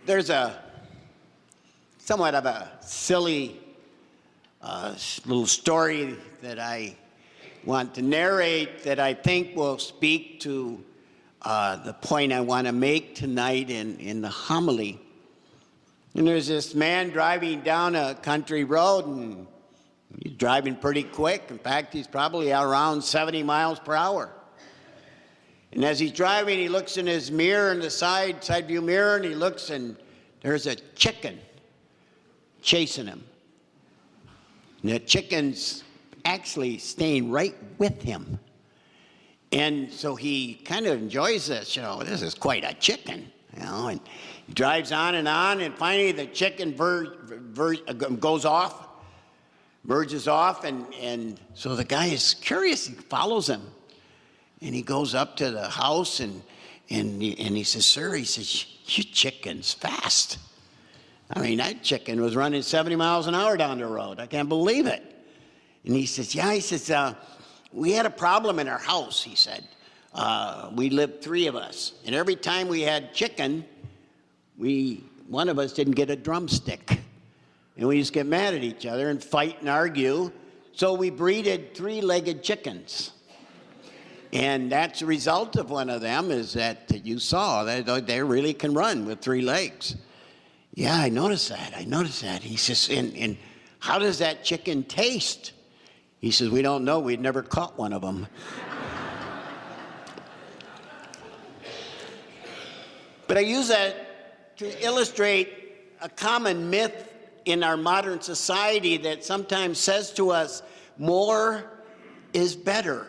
There's a somewhat of a silly little story that I want to narrate that I think will speak to the point I want to make tonight in the homily. And there's this man driving down a country road, and he's driving pretty quick. In fact, he's probably around 70 miles per hour. And as he's driving, he looks in his mirror, in the side view mirror, and he looks, and there's a chicken chasing him. And the chicken's actually staying right with him. And so he kind of enjoys this, this is quite a chicken, and he drives on, and finally the chicken goes off, verges off, and so the guy is curious, he follows him. And he goes up to the house, and he says, "Sir," he says, "your chicken's fast. I mean, that chicken was running 70 miles an hour down the road. I can't believe it." And he says, "Yeah," he says, "we had a problem in our house," he said. "We lived 3 of us, and every time we had chicken, one of us didn't get a drumstick. And we used to get mad at each other and fight and argue, so we breeded 3-legged chickens. And that's the result of one of them is that you saw that they really can run with 3 legs." "Yeah, I noticed that. He says, and how does that chicken taste?" He says, "We don't know. We'd never caught one of them." But I use that to illustrate a common myth in our modern society that sometimes says to us, more is better.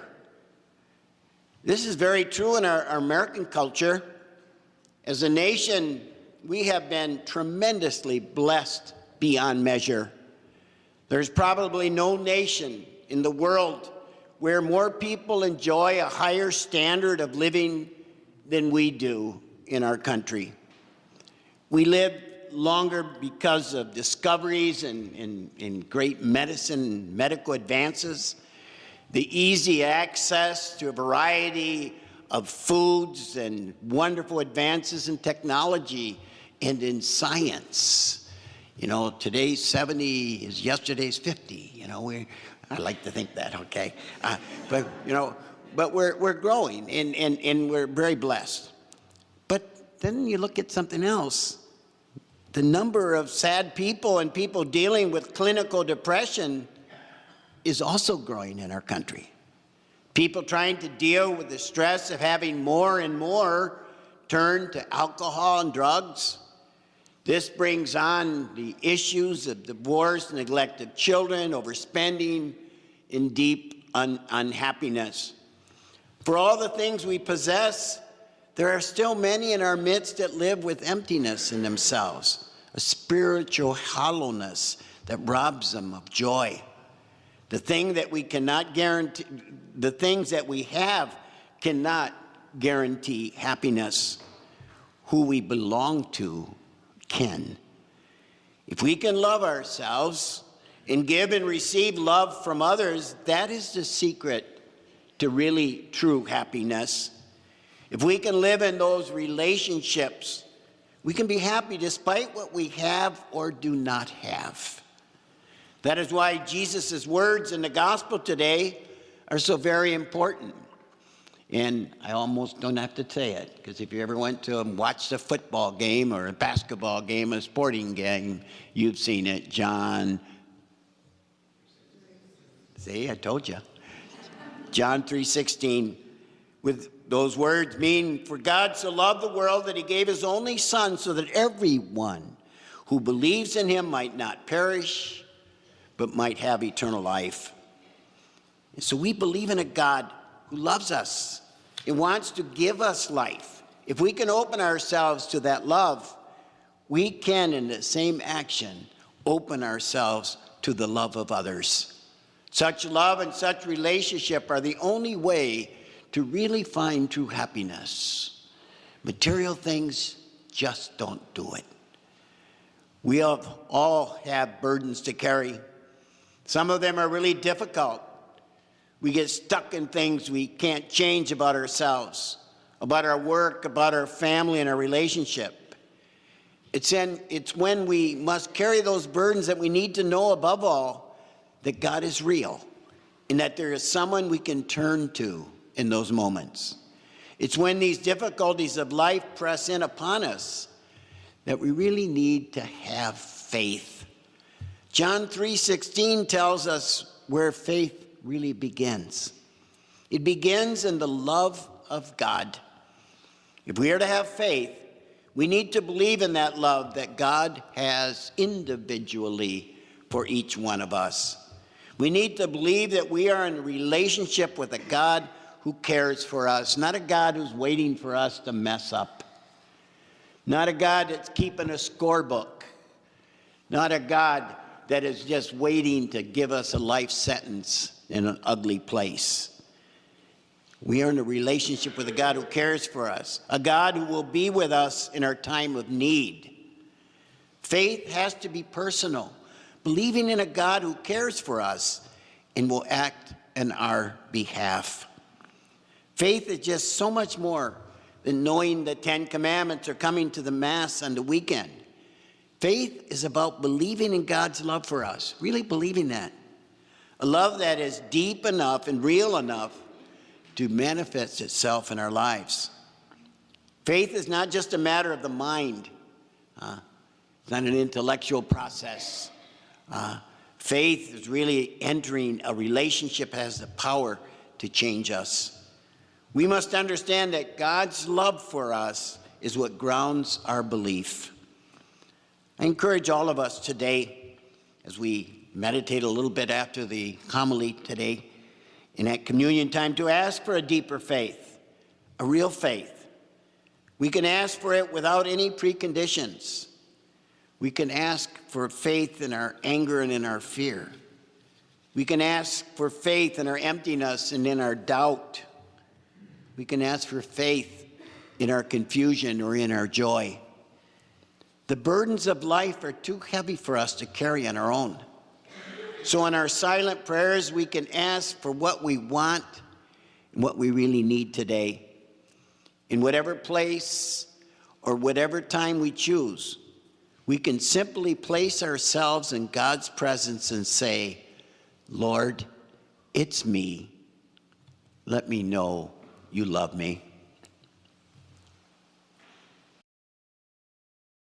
This is very true in our American culture. As a nation, we have been tremendously blessed beyond measure. There's probably no nation in the world where more people enjoy a higher standard of living than we do in our country. We live longer because of discoveries and great medicine and medical advances, the easy access to a variety of foods and wonderful advances in technology and in science. Today's 70 is yesterday's 50. I like to think that, okay? But we're growing and we're very blessed. But then you look at something else. The number of sad people and people dealing with clinical depression is also growing in our country. People trying to deal with the stress of having more and more turn to alcohol and drugs. This brings on the issues of divorce, neglect of children, overspending, and deep unhappiness. For all the things we possess, there are still many in our midst that live with emptiness in themselves, a spiritual hollowness that robs them of joy. The thing that we cannot guarantee, the things that we have cannot guarantee happiness. Who we belong to can. If we can love ourselves and give and receive love from others, that is the secret to really true happiness. If we can live in those relationships, we can be happy despite what we have or do not have. That is why Jesus' words in the gospel today are so very important. And I almost don't have to say it, because if you ever went to watch a football game or a basketball game, a sporting game, you've seen it. John, see, I told you. John 3:16, with those words mean, "For God so loved the world that he gave his only Son, so that everyone who believes in him might not perish, but might have eternal life." And so we believe in a God who loves us and wants to give us life. If we can open ourselves to that love, we can, in the same action, open ourselves to the love of others. Such love and such relationship are the only way to really find true happiness. Material things just don't do it. We all have burdens to carry. Some of them are really difficult. We get stuck in things we can't change about ourselves, about our work, about our family and our relationship. It's when we must carry those burdens that we need to know above all that God is real and that there is someone we can turn to in those moments. It's when these difficulties of life press in upon us that we really need to have faith. John 3:16 tells us where faith really begins. It begins in the love of God. If we are to have faith, we need to believe in that love that God has individually for each one of us. We need to believe that we are in a relationship with a God who cares for us, not a God who's waiting for us to mess up, not a God that's keeping a scorebook, not a God that is just waiting to give us a life sentence in an ugly place. We are in a relationship with a God who cares for us, a God who will be with us in our time of need. Faith has to be personal, believing in a God who cares for us and will act in our behalf. Faith is just so much more than knowing the 10 Commandments or coming to the Mass on the weekend. Faith is about believing in God's love for us, really believing that. A love that is deep enough and real enough to manifest itself in our lives. Faith is not just a matter of the mind. It's not an intellectual process. Faith is really entering a relationship that has the power to change us. We must understand that God's love for us is what grounds our belief. I encourage all of us today, as we meditate a little bit after the homily today, in that communion time, to ask for a deeper faith, a real faith. We can ask for it without any preconditions. We can ask for faith in our anger and in our fear. We can ask for faith in our emptiness and in our doubt. We can ask for faith in our confusion or in our joy. The burdens of life are too heavy for us to carry on our own. So in our silent prayers, we can ask for what we want and what we really need today. In whatever place or whatever time we choose, we can simply place ourselves in God's presence and say, Lord, it's me. Let me know you love me.